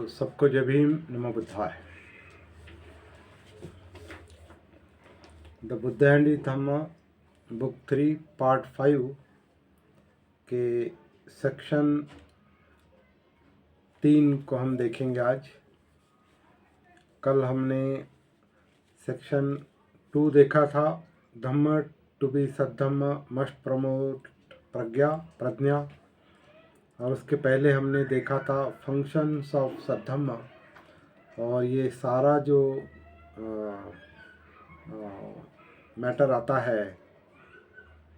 सबको जय भीम, नमो बुद्धाय। The Buddha and Dhamma book 3 part 5 के सेक्शन 3 को हम देखेंगे आज। कल हमने सेक्शन 2 देखा था, धम्म टू बी सद्धम्म मस्ट प्रमोट प्रज्ञा, और उसके पहले हमने देखा था फंक्शंस ऑफ सद्धम्म। और ये सारा जो मैटर आता है,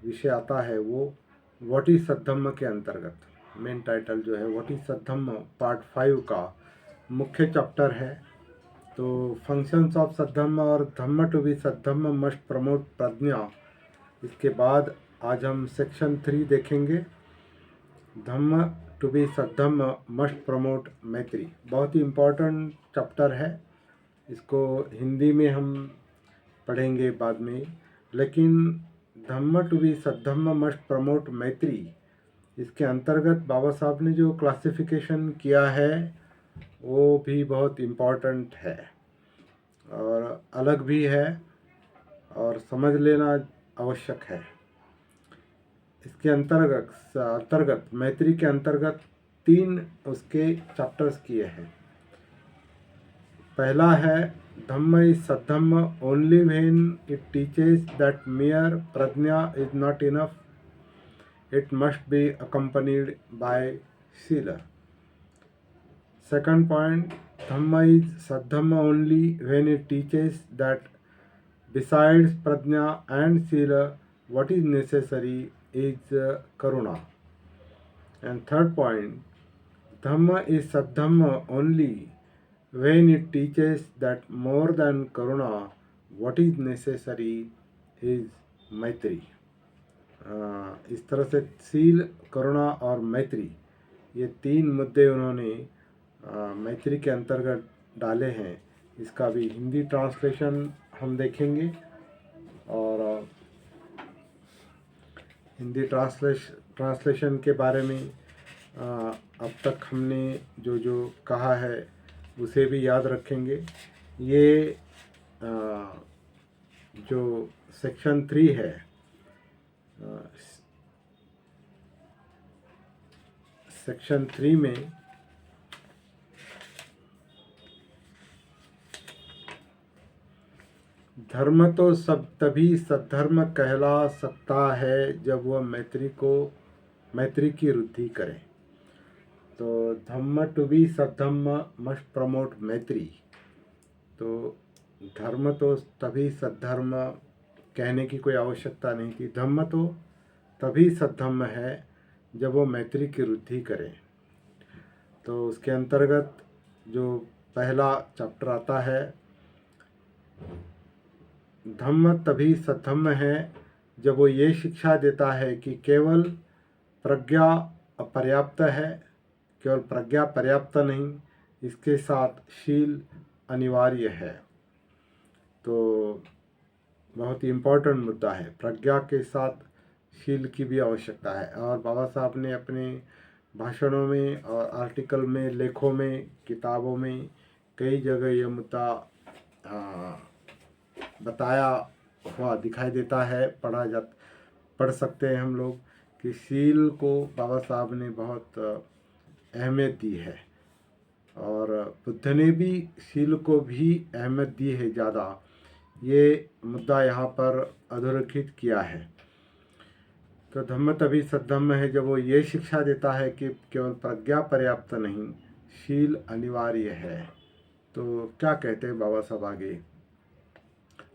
विषय आता है, वो व्हाट इज सद्धम्म के अंतर्गत मेन टाइटल जो है व्हाट इज सद्धम्म पार्ट 5 का मुख्य चैप्टर है। तो फंक्शंस ऑफ सद्धम्म और धम्म टू बी सद्धम्म मस्ट प्रमोट प्रज्ञा। इसके बाद आज हम सेक्शन 3 देखेंगे, धम्म टू बी सद्धम्म मस्ट प्रमोट मैत्री। बहुत ही इम्पोर्टेंट चैप्टर है, इसको हिंदी में हम पढ़ेंगे बाद में। लेकिन धम्म टू बी सद्धम्म मस्ट प्रमोट मैत्री, इसके अंतर्गत बाबा साहब ने जो क्लासिफिकेशन किया है वो भी बहुत इम्पोर्टेंट है और अलग भी है और समझ लेना आवश्यक है। इसके अंतर्गत मैत्री के अंतर्गत 3 उसके चैप्टर्स किए हैं। पहला है Dhamma is Saddhamma only when it teaches that mere prajna is not enough, it must be accompanied by sila. Second point, Dhamma is Saddhamma only when it teaches that besides Prajna and Sila, what is necessary is Karuna. And third point, Dhamma is Saddhamma only when it teaches that more than Karuna, what is necessary is Maitri. इस तरह से seal, करुणा और मैत्री, ये 3 मुद्दे उन्होंने मैत्री के अंतर्गत डाले हैं। इसका भी हिंदी ट्रांसलेशन हम देखेंगे और हिंदी ट्रांसलेशन के बारे में अब तक हमने जो जो कहा है उसे भी याद रखेंगे। ये जो सेक्शन 3 है, सेक्शन 3 में धर्म तो सब तभी सद्धर्म कहला सकता है जब वह मैत्री की वृद्धि करे। तो धम्म टू बी सद्धम्म मस्ट प्रमोट मैत्री। तो धर्म तो तभी सद्धर्म कहने की कोई आवश्यकता नहीं थी, धम्म तो तभी सद्धम्म है जब वो मैत्री की वृद्धि करें। तो उसके अंतर्गत जो पहला चैप्टर आता है, धम्म तभी सद्धम्म है जब वो ये शिक्षा देता है कि केवल प्रज्ञा अपर्याप्त है, केवल प्रज्ञा पर्याप्त नहीं, इसके साथ शील अनिवार्य है। तो बहुत ही इम्पोर्टेंट मुद्दा है, प्रज्ञा के साथ शील की भी आवश्यकता है। और बाबा साहब ने अपने भाषणों में और आर्टिकल में, लेखों में, किताबों में कई जगह यह मुद्दा बताया हुआ दिखाई देता है। पढ़ सकते हैं हम लोग कि शील को बाबा साहब ने बहुत अहमियत दी है और बुद्ध ने भी शील को भी अहमियत दी है ज़्यादा। ये मुद्दा यहाँ पर अधोरेखित किया है। तो धम्म तभी सद्धम्म है जब वो ये शिक्षा देता है कि केवल प्रज्ञा पर्याप्त नहीं, शील अनिवार्य है। तो क्या कहते हैं बाबा साहब आगे?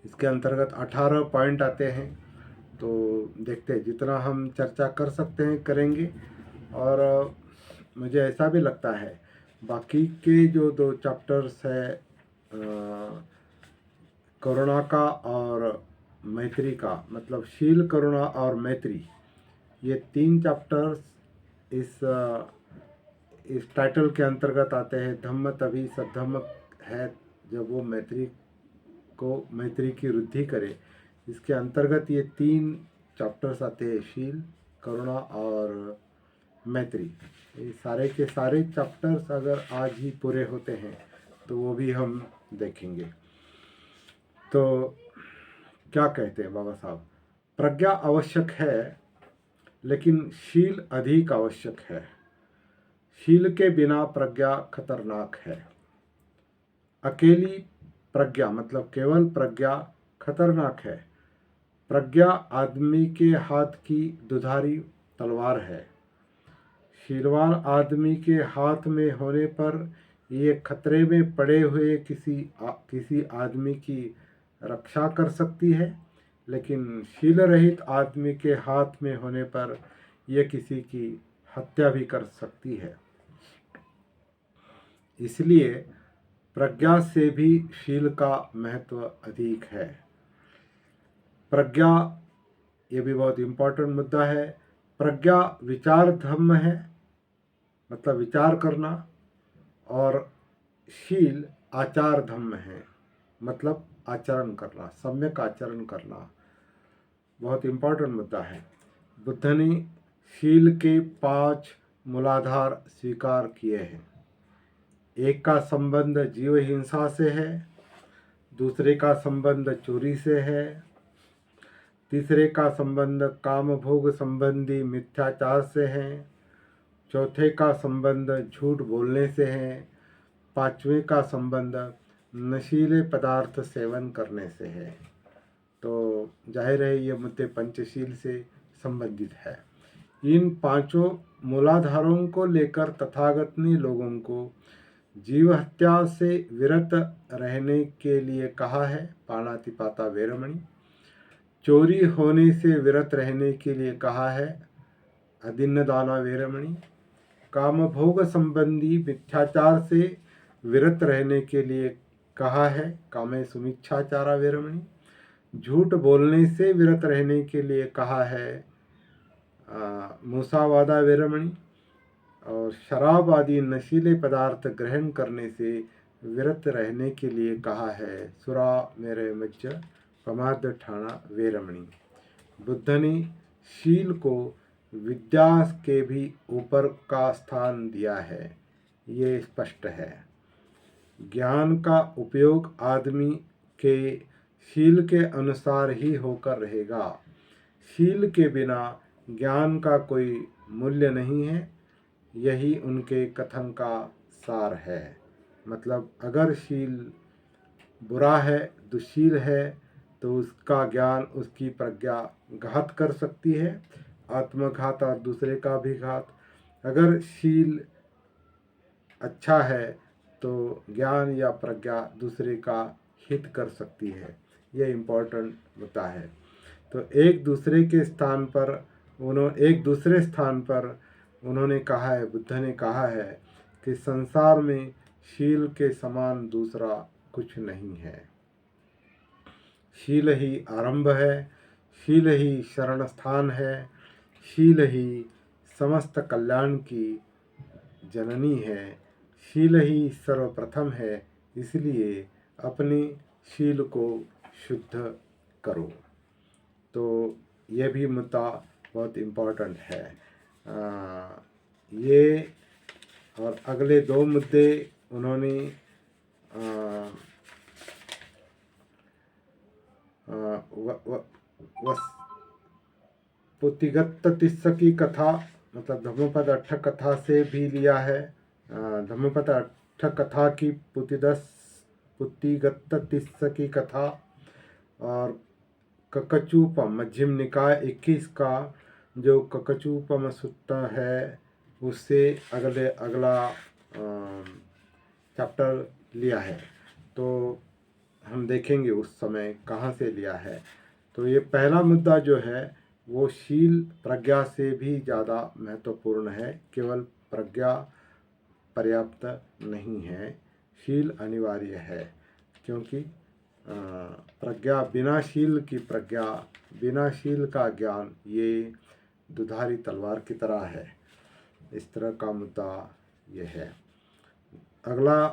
इसके अंतर्गत 18 पॉइंट आते हैं, तो देखते हैं, जितना हम चर्चा कर सकते हैं करेंगे। और मुझे ऐसा भी लगता है बाकी के जो 2 चैप्टर्स है, करुणा का और मैत्री का, मतलब शील, करुणा और मैत्री, ये 3 चैप्टर्स इस टाइटल के अंतर्गत आते हैं। धम्म तभी सद्धम्म है जब वो मैत्री की वृद्धि करे। इसके अंतर्गत ये 3 चैप्टर्स आते हैं, शील, करुणा और मैत्री। ये सारे के सारे चैप्टर्स अगर आज ही पूरे होते हैं तो वो भी हम देखेंगे। तो क्या कहते हैं बाबा साहब, प्रज्ञा आवश्यक है लेकिन शील अधिक आवश्यक है। शील के बिना प्रज्ञा खतरनाक है। अकेली प्रज्ञा मतलब केवल प्रज्ञा खतरनाक है। प्रज्ञा आदमी के हाथ की दुधारी तलवार है। शीलवान आदमी के हाथ में होने पर ये खतरे में पड़े हुए किसी आदमी की रक्षा कर सकती है, लेकिन शील रहित आदमी के हाथ में होने पर यह किसी की हत्या भी कर सकती है। इसलिए प्रज्ञा से भी शील का महत्व अधिक है। प्रज्ञा, ये भी बहुत इम्पोर्टेंट मुद्दा है। प्रज्ञा विचार धर्म है, मतलब विचार करना, और शील आचार धर्म है, मतलब आचरण करना, सम्यक आचरण करना। बहुत इम्पोर्टेंट मुद्दा है। बुद्ध ने शील के 5 मूलाधार स्वीकार किए हैं। एक का संबंध जीव हिंसा से है, दूसरे का संबंध चोरी से है, तीसरे का संबंध काम भोग संबंधी मिथ्याचार से है, चौथे का संबंध झूठ बोलने से है, पांचवें का संबंध नशीले पदार्थ सेवन करने से है। तो जाहिर है ये मुद्दे पंचशील से संबंधित है। इन 5 मूलाधारों को लेकर तथागत ने लोगों को जीव हत्या से विरत रहने के लिए कहा है, पाणातिपाता वेरमणि। चोरी होने से विरत रहने के लिए कहा है, अदिन्नदाना वेरमणि। काम भोग संबंधी मिथ्याचार से विरत रहने के लिए कहा है, कामे सुमिच्छाचारा वेरमणि। झूठ बोलने से विरत रहने के लिए कहा है, मूसावादा वेरमणि। और शराब आदि नशीले पदार्थ ग्रहण करने से विरत रहने के लिए कहा है, सुरा मेरे मज्ज प्रमाद ठाणा वेरमणि। बुद्ध ने शील को विद्या के भी ऊपर का स्थान दिया है, ये स्पष्ट है। ज्ञान का उपयोग आदमी के शील के अनुसार ही होकर रहेगा। शील के बिना ज्ञान का कोई मूल्य नहीं है, यही उनके कथन का सार है। मतलब अगर शील बुरा है, दुशील है, तो उसका ज्ञान उसकी प्रज्ञा घात कर सकती है, आत्मघात और दूसरे का भी घात। अगर शील अच्छा है तो ज्ञान या प्रज्ञा दूसरे का हित कर सकती है। यह इम्पोर्टेंट मुद्दा है। तो एक दूसरे स्थान पर उन्होंने कहा है, बुद्ध ने कहा है कि संसार में शील के समान दूसरा कुछ नहीं है। शील ही आरंभ है, शील ही शरण स्थान है, शील ही समस्त कल्याण की जननी है, शील ही सर्वप्रथम है। इसलिए अपने शील को शुद्ध करो। तो यह भी मुद्दा बहुत इम्पोर्टेंट है। ये और अगले 2 मुद्दे उन्होंने पुतिगत तिस्स की कथा, मतलब धम्मपद अट्ठ कथा से भी लिया है। धम्मपद अट्ठ कथा की पुतिगत तिस्स की कथा, और ककचूपम मध्यम निकाय 21 का जो ककचूपम सूत्र है, उससे अगला चैप्टर लिया है। तो हम देखेंगे उस समय कहाँ से लिया है। तो ये पहला मुद्दा जो है वो शील प्रज्ञा से भी ज़्यादा महत्वपूर्ण है। केवल प्रज्ञा पर्याप्त नहीं है, शील अनिवार्य है, क्योंकि प्रज्ञा बिना शील की प्रज्ञा, बिना शील का ज्ञान, ये दुधारी तलवार की तरह है। इस तरह का मुद्दा ये है। अगला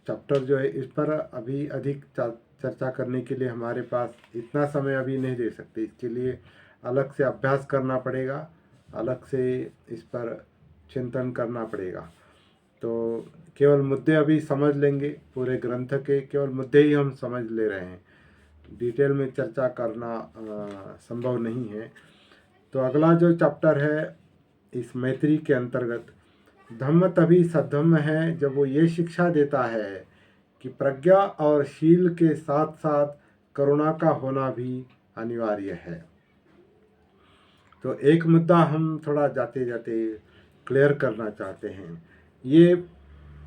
चैप्टर जो है, इस पर अभी अधिक चर्चा करने के लिए हमारे पास इतना समय अभी नहीं दे सकते। इसके लिए अलग से अभ्यास करना पड़ेगा, अलग से इस पर चिंतन करना पड़ेगा। तो केवल मुद्दे अभी समझ लेंगे, पूरे ग्रंथ के केवल मुद्दे ही हम समझ ले रहे हैं, डिटेल में चर्चा करना संभव नहीं है। तो अगला जो चैप्टर है इस मैत्री के अंतर्गत, धम्म तभी सद्धम्म है जब वो ये शिक्षा देता है कि प्रज्ञा और शील के साथ साथ करुणा का होना भी अनिवार्य है। तो एक मुद्दा हम थोड़ा जाते जाते क्लियर करना चाहते हैं। ये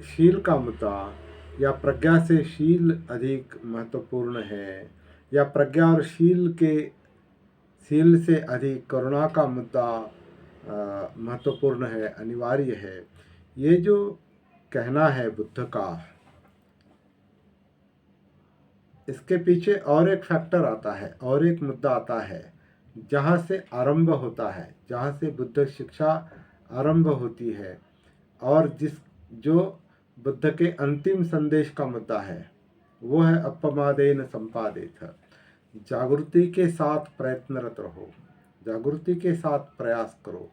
शील का मुद्दा, या प्रज्ञा से शील अधिक महत्वपूर्ण है, या प्रज्ञा और शील से अधिक करुणा का मुद्दा महत्वपूर्ण है, अनिवार्य है, ये जो कहना है बुद्ध का, इसके पीछे और एक फैक्टर आता है, और एक मुद्दा आता है जहाँ से आरंभ होता है, जहाँ से बुद्ध शिक्षा आरंभ होती है, और जो बुद्ध के अंतिम संदेश का मुद्दा है वो है अपमादेन संपादित, जागृति के साथ प्रयत्नरत रहो, जागृति के साथ प्रयास करो।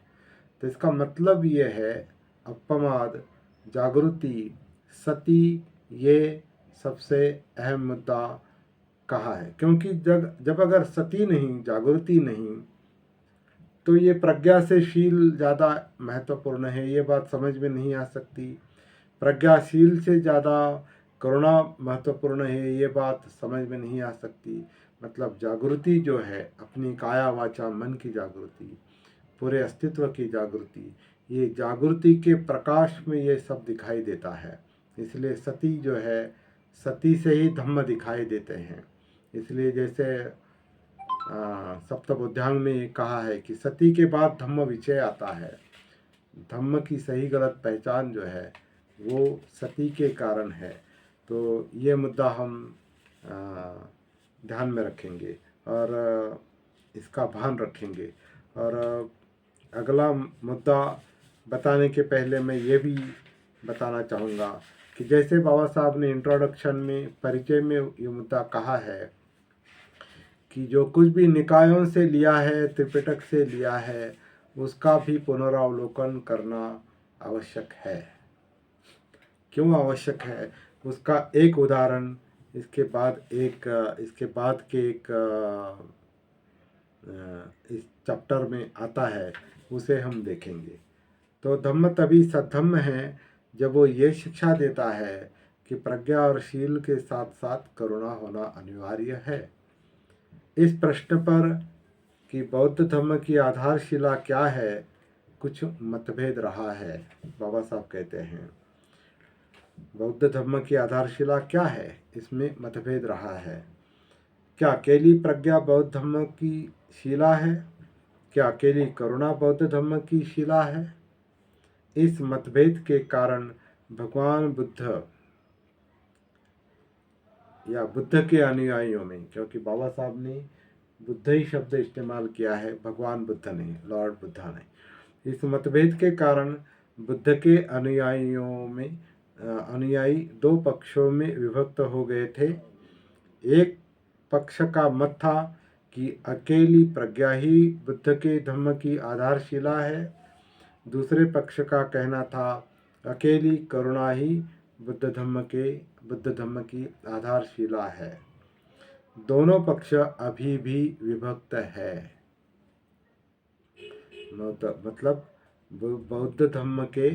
तो इसका मतलब ये है अपमाद, जागृति, सती, ये सबसे अहम मुद्दा कहा है। क्योंकि जब अगर सती नहीं, जागृति नहीं, तो ये प्रज्ञा से शील ज़्यादा महत्वपूर्ण है, ये बात समझ में नहीं आ सकती। प्रज्ञाशील से ज़्यादा करुणा महत्वपूर्ण है, ये बात समझ में नहीं आ सकती। मतलब जागृति जो है, अपनी काया वाचा मन की जागृति, पूरे अस्तित्व की जागृति, ये जागृति के प्रकाश में ये सब दिखाई देता है। इसलिए सती जो है, सती से ही धम्म दिखाई देते हैं। इसलिए जैसे सप्तबोध्यांग में कहा है कि सती के बाद धम्म विषय आता है। धम्म की सही गलत पहचान जो है वो सती के कारण है। तो ये मुद्दा हम ध्यान में रखेंगे और इसका भान रखेंगे। और अगला मुद्दा बताने के पहले मैं ये भी बताना चाहूँगा कि जैसे बाबा साहब ने इंट्रोडक्शन में, परिचय में ये मुद्दा कहा है कि जो कुछ भी निकायों से लिया है, त्रिपिटक से लिया है, उसका भी पुनरावलोकन करना आवश्यक है। क्यों आवश्यक है? उसका एक उदाहरण इसके बाद के एक इस चैप्टर में आता है, उसे हम देखेंगे। तो धम्म तभी सद्धम्म है जब वो ये शिक्षा देता है कि प्रज्ञा और शील के साथ साथ करुणा होना अनिवार्य है। इस प्रश्न पर कि बौद्ध धर्म की आधारशिला क्या है, कुछ मतभेद रहा है। बाबा साहब कहते हैं बौद्ध धर्म की आधारशिला क्या है, इसमें मतभेद रहा है। क्या अकेली प्रज्ञा बौद्ध धर्म की शिला है? क्या अकेली करुणा बौद्ध धर्म की शिला है? इस मतभेद के कारण भगवान बुद्ध या बुद्ध के अनुयायियों में, क्योंकि बाबा साहब ने बुद्ध ही शब्द इस्तेमाल किया है, भगवान बुद्ध नहीं, लॉर्ड बुद्धा नहीं। इस मतभेद के कारण बुद्ध के अनुयायियों में अनुयायी दो पक्षों में विभक्त हो गए थे। एक पक्ष का मत था कि अकेली प्रज्ञा ही बुद्ध के धम्म की आधारशिला है। दूसरे पक्ष का कहना था अकेली करुणा ही बुद्ध धम्म की आधारशिला है। दोनों पक्ष अभी भी विभक्त है। मतलब बौद्ध धम्म के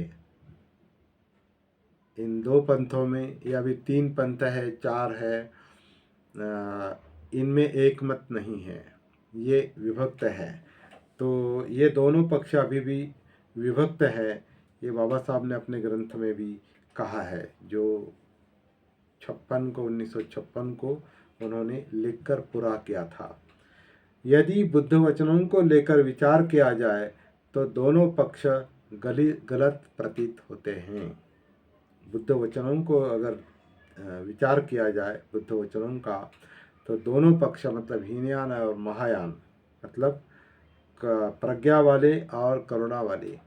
इन दो पंथों में, या अभी 3 पंथ है, 4 है, इनमें एक मत नहीं है, ये विभक्त है। तो ये दोनों पक्ष अभी भी विभक्त है, ये बाबा साहब ने अपने ग्रंथ में भी कहा है, जो 1956 को उन्होंने लिखकर पूरा किया था। यदि बुद्ध वचनों को लेकर विचार किया जाए तो दोनों पक्ष गलत प्रतीत होते हैं। बुद्ध वचनों को अगर विचार किया जाए, बुद्ध वचनों का, तो दोनों पक्ष मतलब हीनयान और महायान, मतलब प्रज्ञा वाले और करुणा वाले,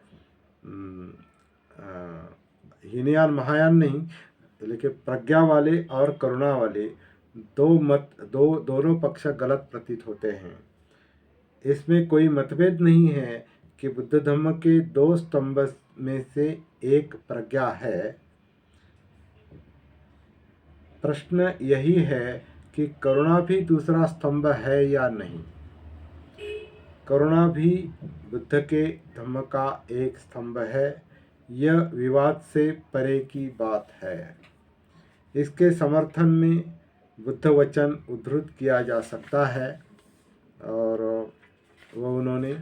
हीनयान महायान नहीं, लेकिन प्रज्ञा वाले और करुणा वाले दोनों पक्ष गलत प्रतीत होते हैं। इसमें कोई मतभेद नहीं है कि बुद्ध धम्म के 2 स्तंभ में से एक प्रज्ञा है। प्रश्न यही है कि करुणा भी दूसरा स्तंभ है या नहीं। करुणा भी बुद्ध के धम्म का एक स्तंभ है। यह विवाद से परे की बात है। इसके समर्थन में बुद्ध वचन उद्धृत किया जा सकता है और वो उन्होंने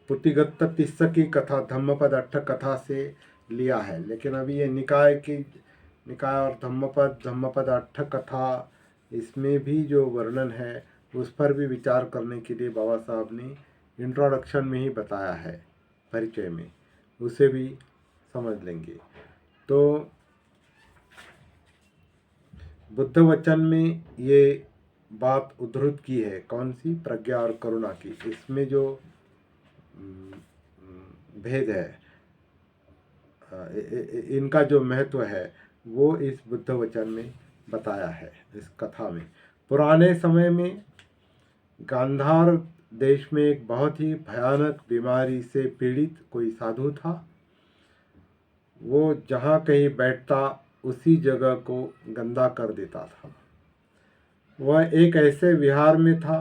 पुतिगत्त तिस्स की कथा धम्मपद अट्ठ कथा से लिया है। लेकिन अभी ये निकाय और धम्मपद अट्ठ कथा, इसमें भी जो वर्णन है उस पर भी विचार करने के लिए बाबा साहब ने इंट्रोडक्शन में ही बताया है, परिचय में, उसे भी समझ लेंगे। तो बुद्ध वचन में ये बात उद्धृत की है, कौन सी? प्रज्ञा और करुणा की। इसमें जो भेद है, इनका जो महत्व है वो इस बुद्ध वचन में बताया है, इस कथा में। पुराने समय में गांधार देश में एक बहुत ही भयानक बीमारी से पीड़ित कोई साधु था। वो जहाँ कहीं बैठता उसी जगह को गंदा कर देता था। वह एक ऐसे विहार में था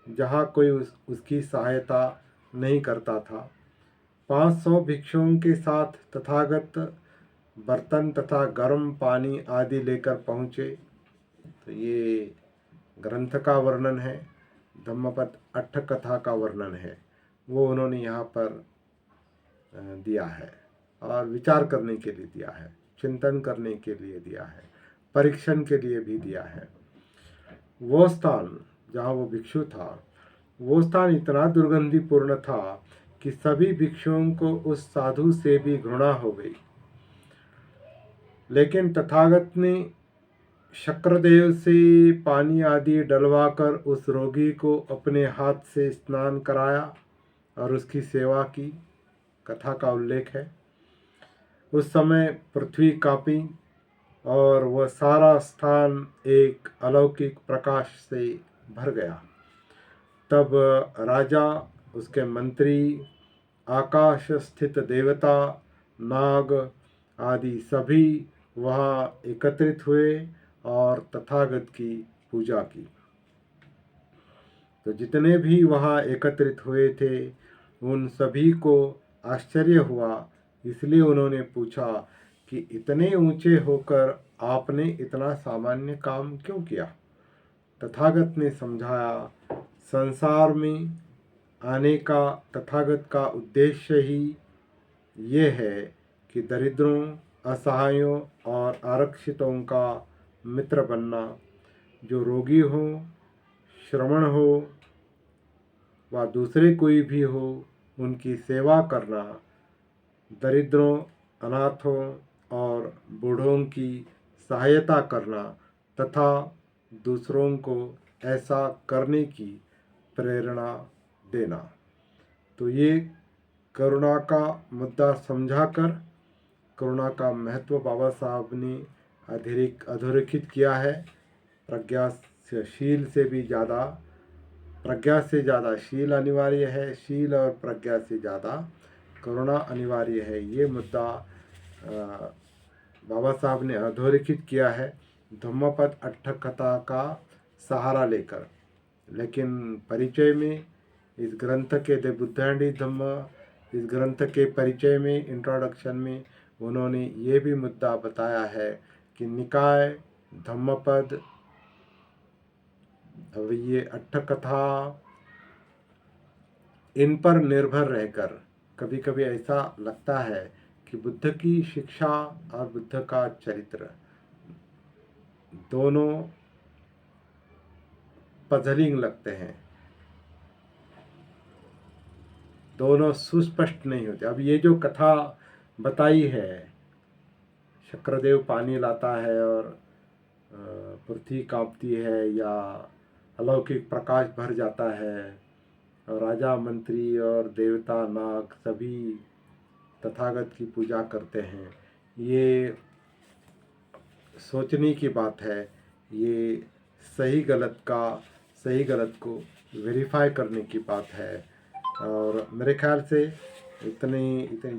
जहाँ कोई उसकी सहायता नहीं करता था। 500 भिक्षुओं के साथ तथागत बर्तन तथा गर्म पानी आदि लेकर पहुँचे। तो ये ग्रंथ का वर्णन है, धम्मपद अट्ठ कथा का वर्णन है, वो उन्होंने यहाँ पर दिया है और विचार करने के लिए दिया है, चिंतन करने के लिए दिया है, परीक्षण के लिए भी दिया है। वो स्थान जहाँ वो भिक्षु था, वो स्थान इतना दुर्गंधिपूर्ण था कि सभी भिक्षुओं को उस साधु से भी घृणा हो गई। लेकिन तथागत ने शक्रदेव से पानी आदि डलवाकर उस रोगी को अपने हाथ से स्नान कराया और उसकी सेवा की। कथा का उल्लेख है। उस समय पृथ्वी कांपी और वह सारा स्थान एक अलौकिक प्रकाश से भर गया। तब राजा, उसके मंत्री, आकाश स्थित देवता, नाग आदि सभी वहाँ एकत्रित हुए और तथागत की पूजा की। तो जितने भी वहाँ एकत्रित हुए थे उन सभी को आश्चर्य हुआ। इसलिए उन्होंने पूछा कि इतने ऊंचे होकर आपने इतना सामान्य काम क्यों किया? तथागत ने समझाया, संसार में आने का तथागत का उद्देश्य ही ये है कि दरिद्रों, असहायों और आरक्षितों का मित्र बनना, जो रोगी हो, श्रमण हो व दूसरे कोई भी हो, उनकी सेवा करना, दरिद्रों, अनाथों और बूढ़ों की सहायता करना तथा दूसरों को ऐसा करने की प्रेरणा देना। तो ये करुणा का मुद्दा समझाकर करुणा का महत्व बाबा साहब ने अधोरेखित किया है। शील से भी ज़्यादा, प्रज्ञा से ज़्यादा शील अनिवार्य है, शील और प्रज्ञा से ज़्यादा करुणा अनिवार्य है। ये मुद्दा बाबा साहब ने अधोरेखित किया है धम्मपद अट्ठ कथा का सहारा लेकर। लेकिन परिचय में इस ग्रंथ के द बुद्ध एंड हिज धम्म, इस ग्रंथ के परिचय में, इंट्रोडक्शन में उन्होंने ये भी मुद्दा बताया है कि निकाय, धम्मपद, अब ये अट्ठ कथा, इन पर निर्भर रहकर कभी कभी ऐसा लगता है कि बुद्ध की शिक्षा और बुद्ध का चरित्र दोनों पजलिंग लगते हैं, दोनों सुस्पष्ट नहीं होते। अब ये जो कथा बताई है, शक्रदेव पानी लाता है और पृथ्वी कांपती है या अलौकिक प्रकाश भर जाता है और राजा, मंत्री और देवता, नाग सभी तथागत की पूजा करते हैं, ये सोचने की बात है। ये सही गलत का सही गलत को वेरीफाई करने की बात है। और मेरे ख्याल से इतने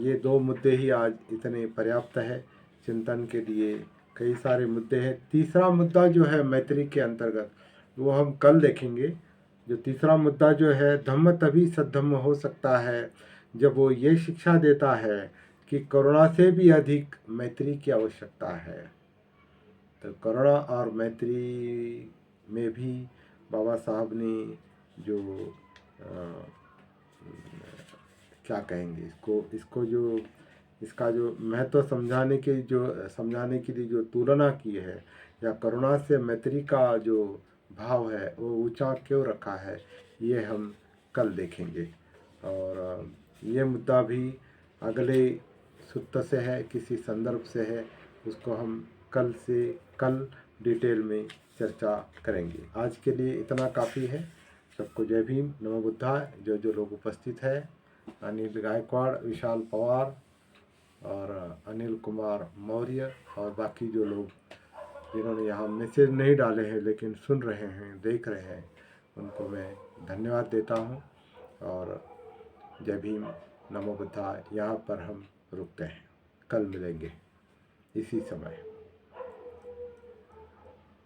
ये दो मुद्दे ही आज इतने पर्याप्त है चिंतन के लिए। कई सारे मुद्दे हैं। तीसरा मुद्दा जो है मैत्री के अंतर्गत वो हम कल देखेंगे। जो तीसरा मुद्दा जो है, धम्म तभी सद्धम्म हो सकता है जब वो ये शिक्षा देता है कि करुणा से भी अधिक मैत्री की आवश्यकता है। तो करुणा और मैत्री में भी बाबा साहब ने जो क्या कहेंगे इसको इसको जो इसका जो महत्व समझाने के लिए जो तुलना की है, या करुणा से मैत्री का जो भाव है वो ऊंचा क्यों रखा है, ये हम कल देखेंगे। और ये मुद्दा भी अगले सूत्र से है, किसी संदर्भ से है, उसको हम कल डिटेल में चर्चा करेंगे। आज के लिए इतना काफ़ी है। सबको जय भीम, नमो बुद्धाय। जो लोग उपस्थित है, अनिल गायकवाड़, विशाल पवार और अनिल कुमार मौर्य और बाकी जो लोग जिन्होंने यहाँ मैसेज नहीं डाले हैं लेकिन सुन रहे हैं, देख रहे हैं, उनको मैं धन्यवाद देता हूँ। और जय भीम, नमो बुद्धाय। यहाँ पर हम रुकते हैं, कल मिलेंगे इसी समय।